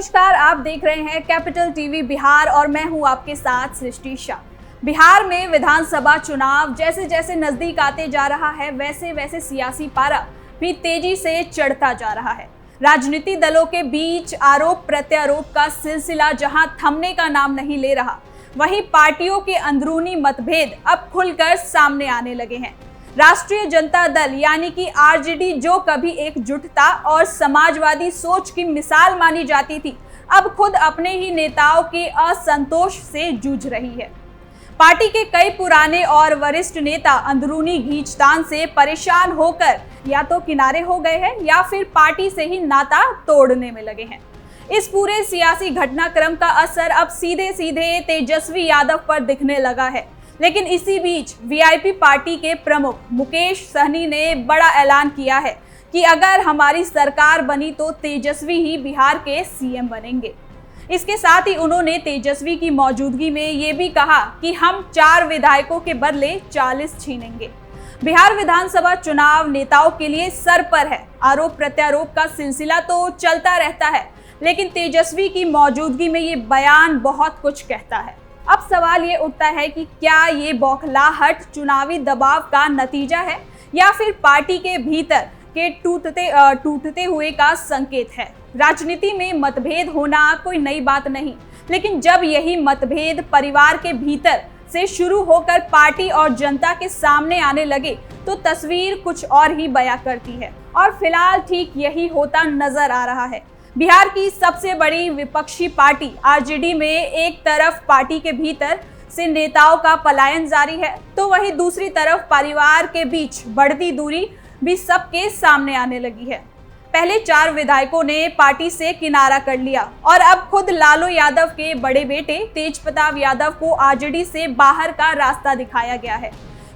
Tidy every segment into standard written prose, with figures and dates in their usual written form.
नमस्कार, आप देख रहे हैं कैपिटल टीवी बिहार और मैं हूं आपके साथ सृष्टि शाह। बिहार में विधानसभा चुनाव जैसे जैसे नजदीक आते जा रहा है वैसे वैसे सियासी पारा भी तेजी से चढ़ता जा रहा है। राजनीतिक दलों के बीच आरोप प्रत्यारोप का सिलसिला जहां थमने का नाम नहीं ले रहा, वहीं पार्टियों के अंदरूनी मतभेद अब खुलकर सामने आने लगे हैं। राष्ट्रीय जनता दल यानी कि आरजेडी, जो कभी एकजुटता और समाजवादी सोच की मिसाल मानी जाती थी, अब खुद अपने ही नेताओं के असंतोष से जूझ रही है। पार्टी के कई पुराने और वरिष्ठ नेता अंदरूनी खींचतान से परेशान होकर या तो किनारे हो गए हैं या फिर पार्टी से ही नाता तोड़ने में लगे हैं। इस पूरे सियासी घटनाक्रम का असर अब सीधे सीधे तेजस्वी यादव पर दिखने लगा है। लेकिन इसी बीच वीआईपी पार्टी के प्रमुख मुकेश सहनी ने बड़ा ऐलान किया है कि अगर हमारी सरकार बनी तो तेजस्वी ही बिहार के सीएम बनेंगे। इसके साथ ही उन्होंने तेजस्वी की मौजूदगी में ये भी कहा कि हम 4 विधायकों के बदले 40 छीनेंगे। बिहार विधानसभा चुनाव नेताओं के लिए सर पर है। आरोप प्रत्यारोप का सिलसिला तो चलता रहता है, लेकिन तेजस्वी की मौजूदगी में ये बयान बहुत कुछ कहता है। अब सवाल ये उठता है कि क्या ये बौखलाहट चुनावी दबाव का नतीजा है या फिर पार्टी के भीतर के टूटते हुए का संकेत है। राजनीति में मतभेद होना कोई नई बात नहीं, लेकिन जब यही मतभेद परिवार के भीतर से शुरू होकर पार्टी और जनता के सामने आने लगे तो तस्वीर कुछ और ही बयां करती है। और फिलहाल ठीक यही होता नजर आ रहा है। बिहार की सबसे बड़ी विपक्षी पार्टी आरजेडी में एक तरफ पार्टी के भीतर से नेताओं का पलायन जारी है, तो वहीं दूसरी तरफ परिवार के बीच बढ़ती दूरी भी सबके सामने आने लगी है। पहले 4 विधायकों ने पार्टी से किनारा कर लिया और अब खुद लालू यादव के बड़े बेटे तेजप्रताप यादव को आरजेडी से बाहर का रास्ता दिखाया गया है।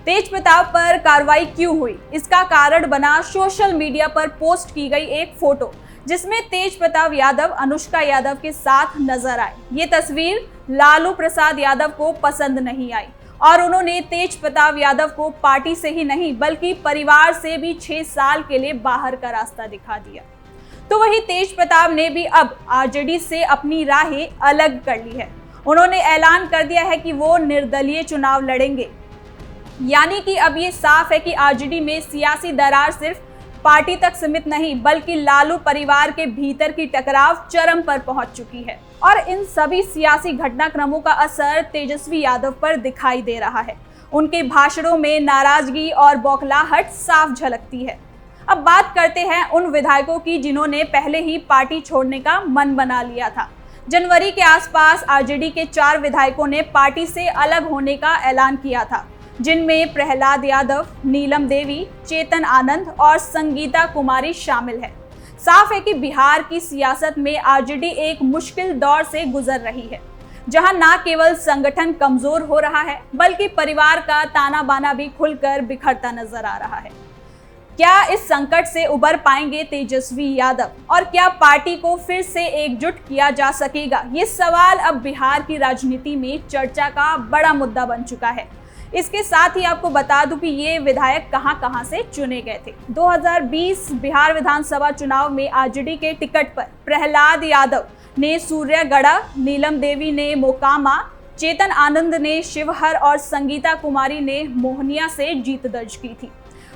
तेजप्रताप पर कार्रवाई क्यों हुई, इसका कारण बना सोशल मीडिया पर पोस्ट की गई एक फोटो, जिसमें तेजप्रताप यादव अनुष्का यादव के साथ नजर आए। ये तस्वीर लालू प्रसाद यादव को पसंद नहीं आई और उन्होंने तेजप्रताप यादव को पार्टी से ही नहीं बल्कि परिवार से भी 6 साल के लिए बाहर का रास्ता दिखा दिया। तो वही तेजप्रताप ने भी अब आरजेडी से अपनी राहें अलग कर ली है। उन्होंने ऐलान कर दिया है कि वो निर्दलीय चुनाव लड़ेंगे, यानी कि अब ये साफ है कि आरजेडी में सियासी दरार सिर्फ पार्टी तक सीमित नहीं बल्कि लालू परिवार के भीतर की टकराव चरम पर पहुंच चुकी है। और इन सभी सियासी घटनाक्रमों का असर तेजस्वी यादव पर दिखाई दे रहा है। उनके भाषणों में नाराजगी और बौखलाहट साफ झलकती है। अब बात करते हैं उन विधायकों की जिन्होंने पहले ही पार्टी छोड़ने का मन बना लिया था। जनवरी के आसपास आरजेडी के 4 विधायकों ने पार्टी से अलग होने का ऐलान किया था, जिनमें प्रहलाद यादव, नीलम देवी, चेतन आनंद और संगीता कुमारी शामिल है। साफ है कि बिहार की सियासत में आरजेडी एक मुश्किल दौर से गुजर रही है, जहां न केवल संगठन कमजोर हो रहा है बल्कि परिवार का ताना बाना भी खुलकर बिखरता नजर आ रहा है। क्या इस संकट से उबर पाएंगे तेजस्वी यादव और क्या पार्टी को फिर से एकजुट किया जा सकेगा? ये सवाल अब बिहार की राजनीति में चर्चा का बड़ा मुद्दा बन चुका है। इसके साथ ही आपको बता दूं कि ये विधायक कहां से चुने गए थे। 2020 बिहार विधानसभा चुनाव में आरजेडी के टिकट पर प्रहलाद यादव ने सूर्यगढ़ा, नीलम देवी ने मोकामा, चेतन आनंद ने शिवहर और संगीता कुमारी ने मोहनिया से जीत दर्ज की थी।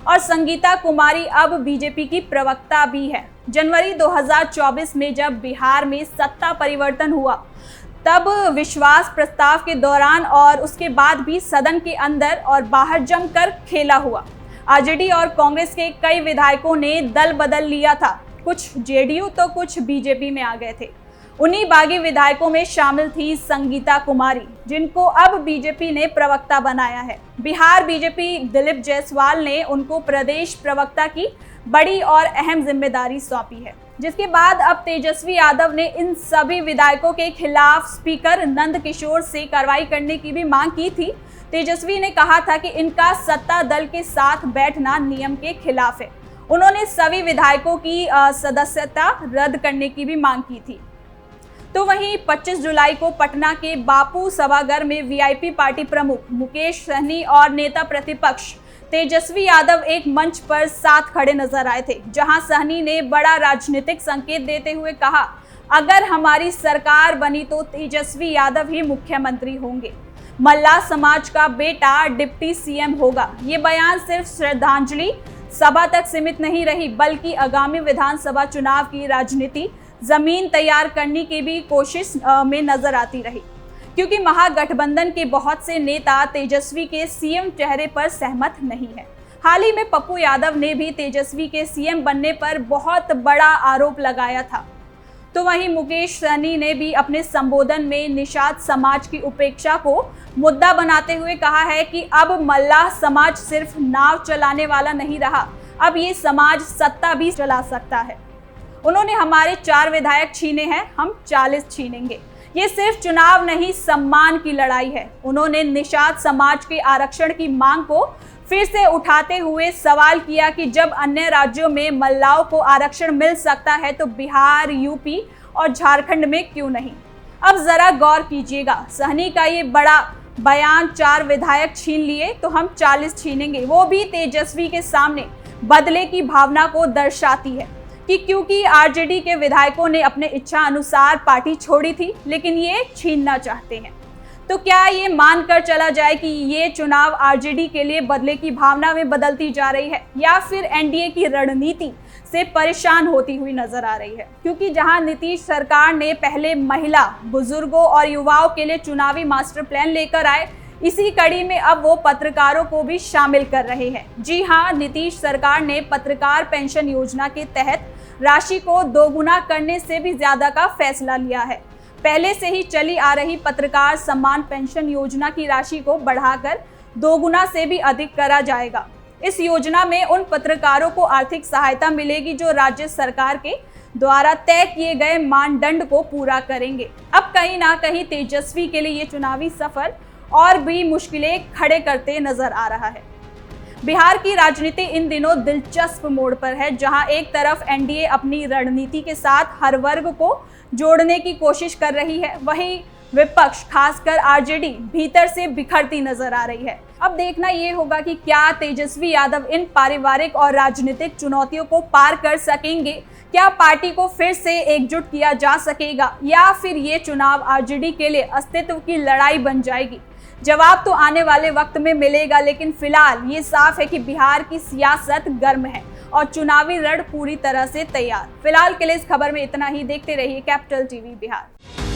और संगीता कुमारी अब बीजेपी की प्रवक्ता भी है। जनवरी 2024 में जब बिहार में सत्ता परिवर्तन हुआ तब विश्वास प्रस्ताव के दौरान और उसके बाद भी सदन के अंदर और बाहर जमकर खेला हुआ। आरजेडी और कांग्रेस के कई विधायकों ने दल बदल लिया था, कुछ जेडीयू तो कुछ बीजेपी में आ गए थे। उन्हीं बागी विधायकों में शामिल थी संगीता कुमारी, जिनको अब बीजेपी ने प्रवक्ता बनाया है। बिहार बीजेपी दिलीप जायसवाल ने उनको प्रदेश प्रवक्ता की बड़ी और अहम जिम्मेदारी सौंपी है, जिसके बाद अब तेजस्वी यादव ने इन सभी विधायकों के खिलाफ स्पीकर नंद किशोर से कार्रवाई करने की भी मांग की थी। तेजस्वी ने कहा था कि इनका सत्ता दल के साथ बैठना नियम के खिलाफ है। उन्होंने सभी विधायकों की सदस्यता रद्द करने की भी मांग की थी। तो वहीं 25 जुलाई को पटना के बापू सभागार में वीआईपी पार्टी प्रमुख मुकेश सहनी और नेता प्रतिपक्ष तेजस्वी यादव एक मंच पर साथ खड़े नजर आए थे, जहां सहनी ने बड़ा राजनीतिक संकेत देते हुए कहा, अगर हमारी सरकार बनी तो तेजस्वी यादव ही मुख्यमंत्री होंगे। मल्लाह समाज का बेटा डिप्टी सीएम होगा। ये बयान सिर्फ श्रद्धांजलि सभा तक सीमित नहीं रही, बल्कि आगामी विधानसभा चुनाव की राजनीति जमीन तैयार करने की भी कोशिश में नजर आती रही, क्योंकि महागठबंधन के बहुत से नेता तेजस्वी के सीएम चेहरे पर सहमत नहीं है। हाल ही में पप्पू यादव ने भी तेजस्वी के सीएम बनने पर बहुत बड़ा आरोप लगाया था। तो वहीं मुकेश सहनी ने भी अपने संबोधन में निषाद समाज की उपेक्षा को मुद्दा बनाते हुए कहा है कि अब मल्लाह समाज सिर्फ नाव चलाने वाला नहीं रहा, अब ये समाज सत्ता भी चला सकता है। उन्होंने हमारे 4 विधायक छीने हैं, हम 40 छीनेंगे। ये सिर्फ चुनाव नहीं, सम्मान की लड़ाई है। उन्होंने निषाद समाज के आरक्षण की मांग को फिर से उठाते हुए सवाल किया कि जब अन्य राज्यों में मल्लाहों को आरक्षण मिल सकता है तो बिहार, यूपी और झारखंड में क्यों नहीं। अब जरा गौर कीजिएगा, सहनी का ये बड़ा बयान 4 विधायक छीन लिए तो हम 40 छीनेंगे, वो भी तेजस्वी के सामने बदले की भावना को दर्शाती है कि क्योंकि आरजेडी के विधायकों ने अपने इच्छा अनुसार पार्टी छोड़ी थी, लेकिन ये छीनना चाहते हैं। तो क्या ये मानकर चला जाए कि ये चुनाव आरजेडी के लिए बदले की भावना में बदलती जा रही है, या फिर एनडीए की रणनीति से परेशान होती हुई नजर आ रही है? क्योंकि जहां नीतीश सरकार ने पहले महिला, बुजुर्गों और युवाओं के लिए चुनावी मास्टर प्लान लेकर आए, इसी कड़ी में अब वो पत्रकारों को भी शामिल कर रहे हैं। जी हाँ, नीतीश सरकार ने पत्रकार पेंशन योजना के तहत राशि को 2 गुना करने से भी ज्यादा का फैसला लिया है। पहले से ही चली आ रही पत्रकार सम्मान पेंशन योजना की राशि को बढ़ाकर 2 गुना से भी अधिक करा जाएगा। इस योजना में उन पत्रकारों को आर्थिक सहायता मिलेगी जो राज्य सरकार के द्वारा तय किए गए मानदंड को पूरा करेंगे। अब कहीं ना कहीं तेजस्वी के लिए ये चुनावी सफर और भी मुश्किलें खड़े करते नजर आ रहा है। बिहार की राजनीति इन दिनों दिलचस्प मोड़ पर है, जहां एक तरफ एनडीए अपनी रणनीति के साथ हर वर्ग को जोड़ने की कोशिश कर रही है, वहीं विपक्ष खासकर आरजेडी भीतर से बिखरती नजर आ रही है। अब देखना ये होगा कि क्या तेजस्वी यादव इन पारिवारिक और राजनीतिक चुनौतियों को पार कर सकेंगे, क्या पार्टी को फिर से एकजुट किया जा सकेगा, या फिर ये चुनाव आरजेडी के लिए अस्तित्व की लड़ाई बन जाएगी। जवाब तो आने वाले वक्त में मिलेगा, लेकिन फिलहाल ये साफ है कि बिहार की सियासत गर्म है और चुनावी रण पूरी तरह से तैयार। फिलहाल के लिए इस खबर में इतना ही। देखते रहिए कैपिटल टीवी बिहार।